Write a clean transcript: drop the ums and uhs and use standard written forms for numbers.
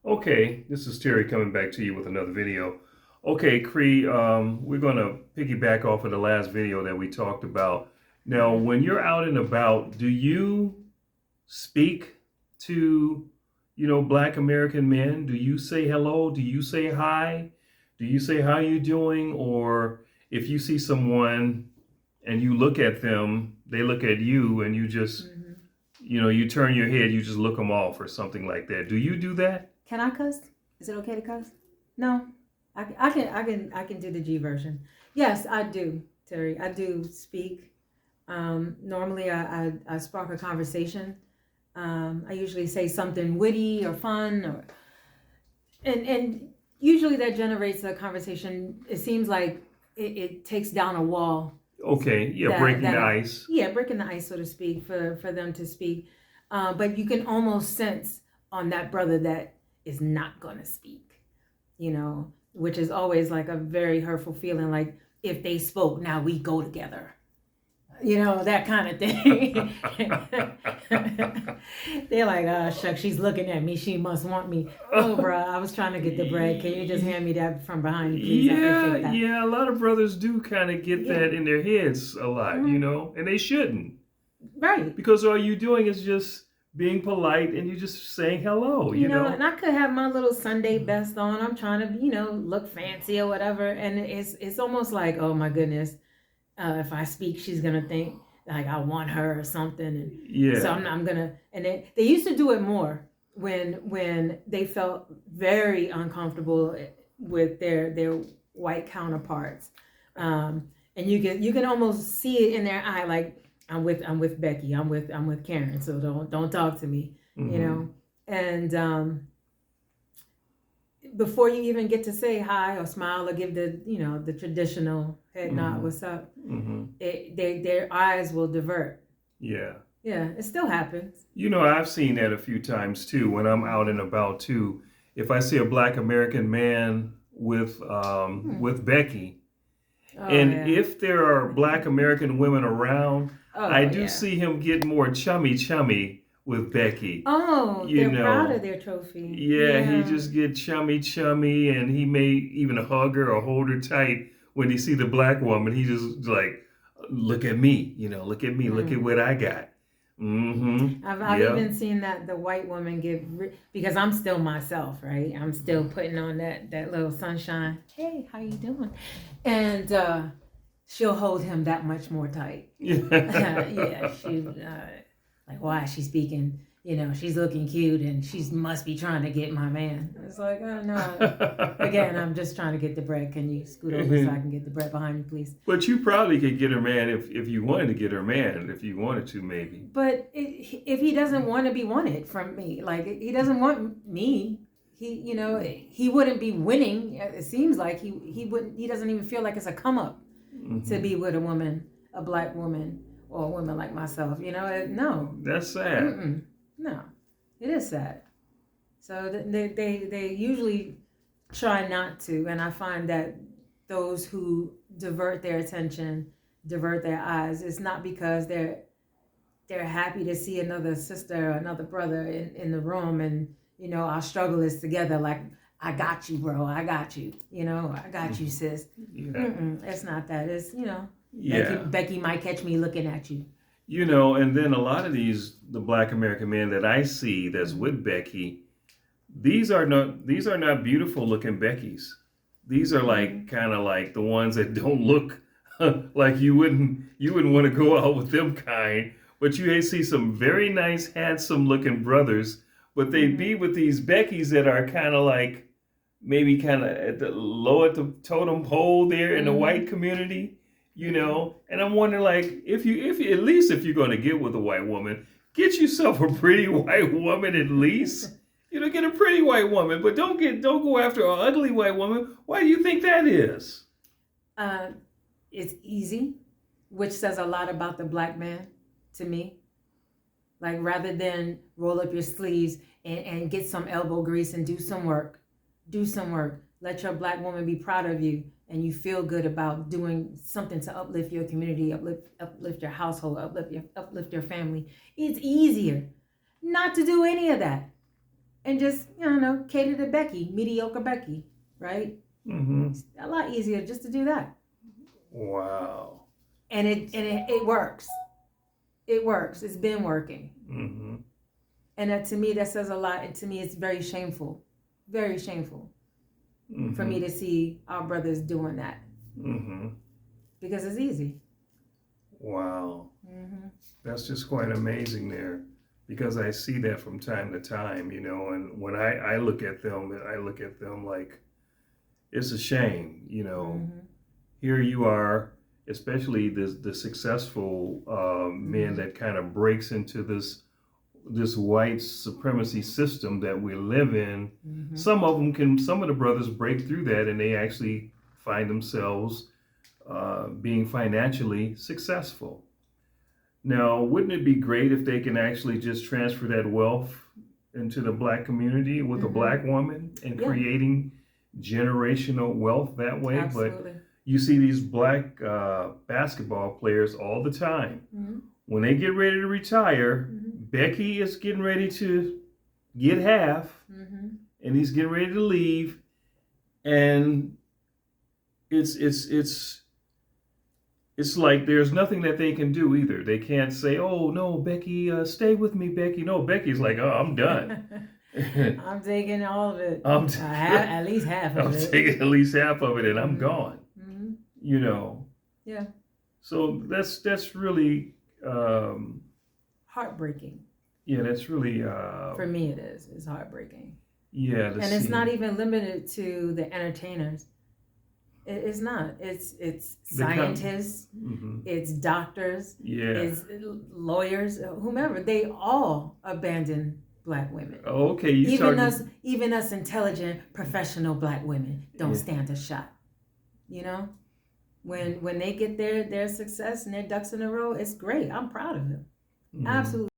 Okay, this is Terry coming back to you with another video. Okay, Cree, we're going to piggyback off of the last video that we talked about. Now, Mhm. when you're out and about, do you speak to, Black American men? Do you say hello? Do you say hi? Do you say how you doing? Or if you see someone and you look at them, they look at you and you just, Mhm. you turn your head, you just look them off or something like that. Do you do that? Can I cuss? Is it okay to cuss? No, I can do the G version. Yes, I do, Terry. I do speak. Normally, I spark a conversation. I usually say something witty or fun, or and usually that generates a conversation. It seems like it takes down a wall Okay, yeah, that breaking the that ice. yeah, breaking the ice, so to speak, for them to speak. But you can almost sense on that brother that is not gonna speak, which is always like a very hurtful feeling. Like if they spoke, now we go together, that kind of thing. They're like, oh shucks, she's looking at me, she must want me. No, bruh, I was trying to get the bread. Can you just hand me that from behind you, please? I Yeah, appreciate that. yeah, a lot of brothers do kind of get Yeah. that in their heads a lot, Hmm. and they shouldn't. Right. Because all you doing is just being polite and you're just saying hello, And I could have my little Sunday best on. I'm trying to, look fancy or whatever, and it's almost like, oh my goodness, if I speak, she's gonna think like I want her or something, and so Yeah. I'm gonna. And they used to do it more when they felt very uncomfortable with their white counterparts, and you can almost see it in their eye, like I'm with Becky, I'm with Karen, so don't talk to me, you Mm-hmm. know, and before you even get to say hi or smile or give the traditional head nod, Mm-hmm. what's up, Mm-hmm. their eyes will divert. Yeah. Yeah, it still happens. I've seen that a few times too when I'm out and about too. If I see a Black American man Hmm. with Becky, Oh and yeah. if there are Black American women around, I Oh do yeah. see him get more chummy with Becky. Oh, You they're proud of know, their trophy. yeah, he Yeah. just get chummy, and he may even hug her or hold her tight when he see the Black woman. He just like, look at me, look at me, look at Hmm. what I got. Mm-hmm. I've Yeah. even seen that the white woman because I'm still myself, right? I'm still putting on that little sunshine. Hey, how you doing? And she'll hold him that much more tight. Yeah, she like, why is she speaking? She's looking cute and she must be trying to get my man. It's like, oh no. Again, I'm just trying to get the bread. Can you scoot over so I can get the bread behind me, please? But you probably could get her man if you wanted to get her man, if you wanted to, maybe. But if he doesn't want to be wanted from me, like he doesn't want me, he wouldn't be winning. It seems like he wouldn't. He doesn't even feel like it's a come up to Mm-hmm. be with a woman, a black woman, or a woman like myself. No, That's sad. mm-mm, no, it is sad. So they usually try not to, and I find that those who divert their attention, divert their eyes, it's not because they're happy to see another sister or another brother in the room, and our struggle is together, like I got you, bro, I got you, I got you, sis. Yeah. Mm-mm, it's not that. It's Becky Yeah. Becky might catch me looking at you. And then a lot of the Black American men that I see that's Mm-hmm. with Becky, these are not beautiful looking Beckys. These are Mm-hmm. like kind of like the ones that don't look like you wouldn't want to go out with them kind. But you see some very nice, handsome looking brothers, but they Mm-hmm. be with these Beckys that are kind of like maybe kind of at the low at the totem pole there in the Mm-hmm. white community, Mm-hmm. And I'm wondering, like, if you at least if you're going to get with a white woman, get yourself a pretty white woman at least. Get a pretty white woman, but don't go after an ugly white woman. Why do you think that is? uh, it's easy, which says a lot about the black man to me. Like rather than roll up your sleeves and get some elbow grease and do some work. Let your black woman be proud of you and you feel good about doing something to uplift your community, uplift your household, uplift your family. It's easier not to do any of that. and just cater to Becky, mediocre Becky, right? Mm-hmm. It's a lot easier just to do that. Wow. And it works. It works. It's been working. Mm-hmm. And that, to me, that says a lot. And to me, it's very shameful Mm-hmm. for me to see our brothers doing that. Mm-hmm. Because it's easy. Wow. Mm-hmm. That's just quite amazing there, because I see that from time to time, and when I look at them, I look at them like it's a shame, Mm-hmm. Here you are, especially the successful men that kind of breaks into this white supremacy system that we live in. Mm-hmm. Some of the brothers break through that, and they actually find themselves being financially successful. Now, wouldn't it be great if they can actually just transfer that wealth into the black community with a black woman and creating generational wealth that way? Absolutely. But you see these black basketball players all the time. Mm-hmm. When they get ready to retire, Becky is getting ready to get half, and he's getting ready to leave, and it's like there's nothing that they can do either. They can't say, "Oh no, Becky, stay with me, Becky." No, Becky's like, "Oh, I'm done. I'm taking all of it. At least half of it. I'm taking at least half of it, and I'm gone." Mm-hmm. Yeah. So that's really heartbreaking. Yeah, that's really for me. It is. It's heartbreaking. Yeah, and it's not even limited to the entertainers. It's not. It's scientists. It's doctors. Yeah. It's lawyers. Whomever. They all abandon black women. Oh, okay. Even us intelligent, professional black women don't stand a shot. When they get their success and their ducks in a row, it's great. I'm proud of them. Absolutely.